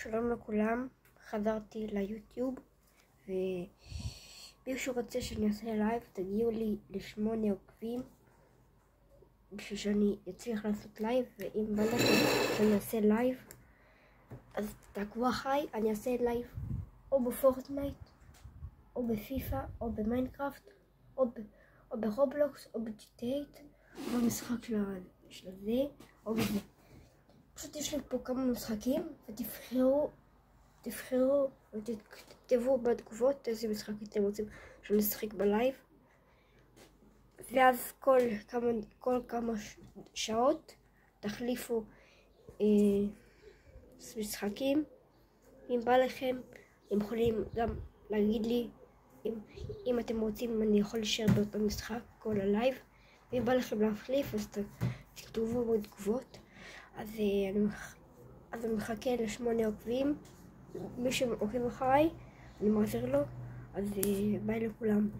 שלום לכולם, חזרתי ליוטיוב ומישהו רוצה שאני אעשה לייב, תגיעו לי ל8 עוקבים בשביל שאני אצליח לעשות לייב, ואם בא לכם שאני אעשה לייב אז תעקבו אחריי, אני אעשה לייב או בפורטנייט או בפיפא או במיינקראפט או ברובלוקס או ב-GTA או במשחק של זה או בזה. פשוט יש לי פה כמה משחקים ותבחרו ותכתבו בתגובות איזה משחק אתם רוצים שאני אשחק בלייב, ואז כל כמה שעות תחליפו משחקים. אם בא לכם אתם יכולים גם להגיד לי אם אתם רוצים אני יכול להישאר באותו משחק כל הלייב, ואם בא לכם להחליף אז תכתבו בתגובות. אז אני מחכה ל8 עוקבים. מי שעוקב אחריי אני מעזר לו, אז ביי לכולם.